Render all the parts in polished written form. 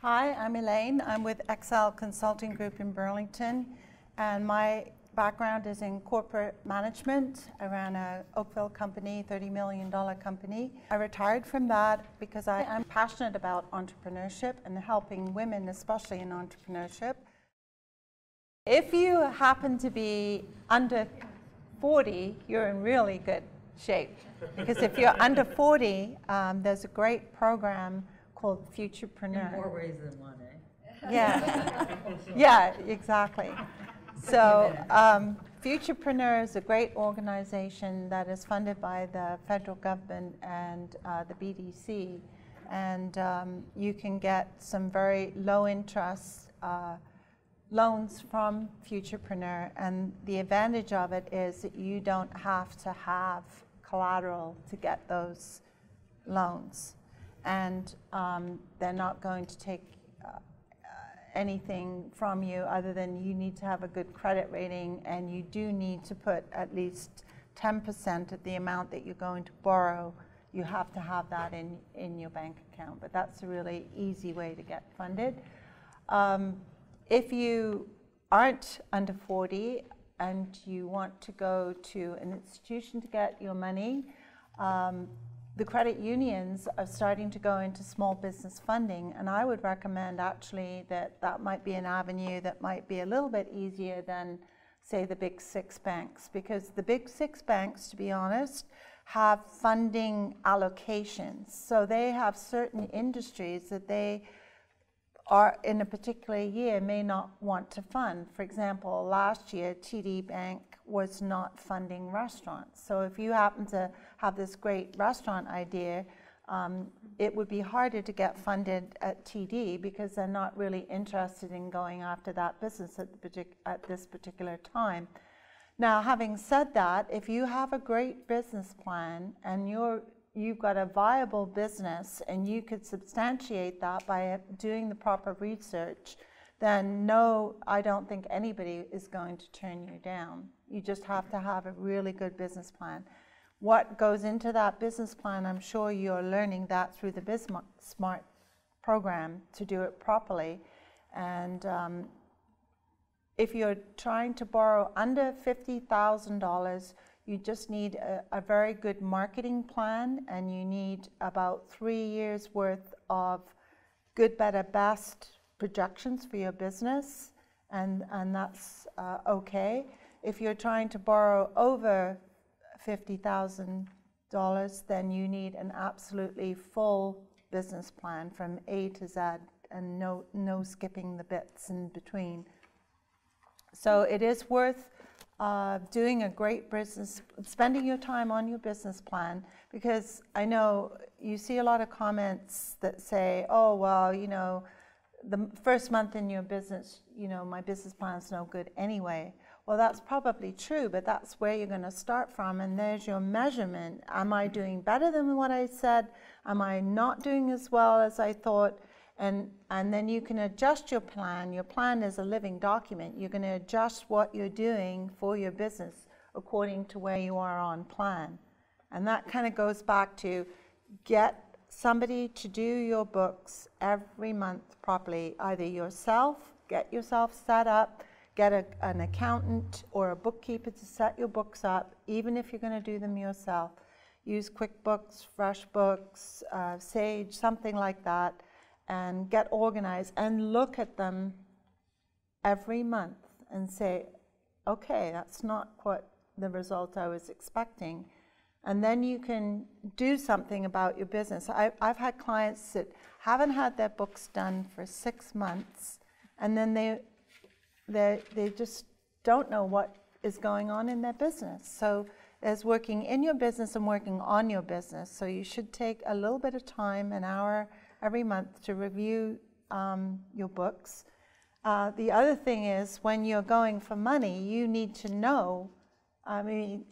Hi, I'm Elaine. I'm with XL Consulting Group in Burlington, and my background is in corporate management. I ran an Oakville company, $30 million company. I retired from that because I'm passionate about entrepreneurship and helping women, especially in entrepreneurship. If you happen to be under 40, you're in really good shape. Because if you're under 40, there's a great program called Futurepreneur. In more ways than one, eh? Yeah, yeah, exactly. So Futurepreneur is a great organization that is funded by the federal government and the BDC. And you can get some very low interest loans from Futurepreneur. And the advantage of it is that you don't have to have collateral to get those loans. And they're not going to take anything from you other than you need to have a good credit rating, and you do need to put at least 10% of the amount that you're going to borrow. You have to have that in your bank account, but that's a really easy way to get funded. If you aren't under 40 and you want to go to an institution to get your money, the credit unions are starting to go into small business funding, and I would recommend actually that might be an avenue that might be a little bit easier than, say, the big six banks, because the big six banks, to be honest, have funding allocations. So they have certain industries that they are in a particular year may not want to fund. For example, last year TD Bank was not funding restaurants. So if you happen to have this great restaurant idea, it would be harder to get funded at TD because they're not really interested in going after that business at this particular time. Now, having said that, if you have a great business plan and you've got a viable business and you could substantiate that by doing the proper research, then no, I don't think anybody is going to turn you down. You just have to have a really good business plan. What goes into that business plan, I'm sure you're learning that through the BizSmart program to do it properly. And if you're trying to borrow under $50,000, you just need a very good marketing plan, and you need about 3 years worth of good, better, best projections for your business, and that's okay. If you're trying to borrow over $50,000, then you need an absolutely full business plan from A to Z, and no skipping the bits in between. So it is worth doing a great business, spending your time on your business plan, because I know you see a lot of comments that say, oh, well, you know, the first month in your business, you know, my business plan is no good anyway. Well, that's probably true, but that's where you're going to start from, and there's your measurement. Am I doing better than what I said? Am I not doing as well as I thought? And then you can adjust your plan. Your plan is a living document. You're going to adjust what you're doing for your business according to where you are on plan. And that kind of goes back to get somebody to do your books every month properly, either yourself, get yourself set up, get an accountant or a bookkeeper to set your books up, even if you're going to do them yourself. Use QuickBooks, FreshBooks, Sage, something like that, and get organized and look at them every month and say, okay, that's not what the result I was expecting. And then you can do something about your business. I've had clients that haven't had their books done for 6 months, and then they just don't know what is going on in their business. So there's working in your business and working on your business. So you should take a little bit of time, an hour every month, to review your books. The other thing is, when you're going for money, you need to know, I mean,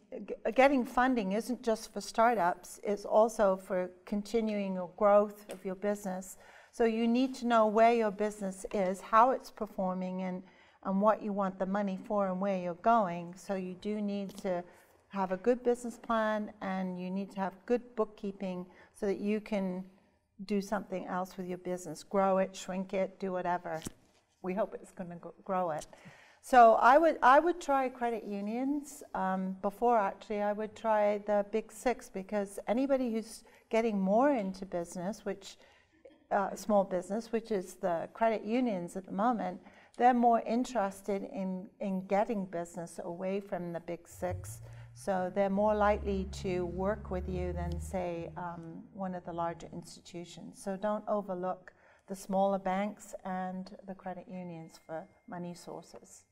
getting funding isn't just for startups, it's also for continuing your growth of your business. So you need to know where your business is, how it's performing, and what you want the money for and where you're going. So you do need to have a good business plan, and you need to have good bookkeeping so that you can do something else with your business, grow it, shrink it, do whatever. We hope it's going to grow it. So I would try credit unions. Before, actually, I would try the big six, because anybody who's getting more into business, which small business, which is the credit unions at the moment, they're more interested in getting business away from the big six. So they're more likely to work with you than, say, one of the larger institutions. So don't overlook the smaller banks and the credit unions for money sources.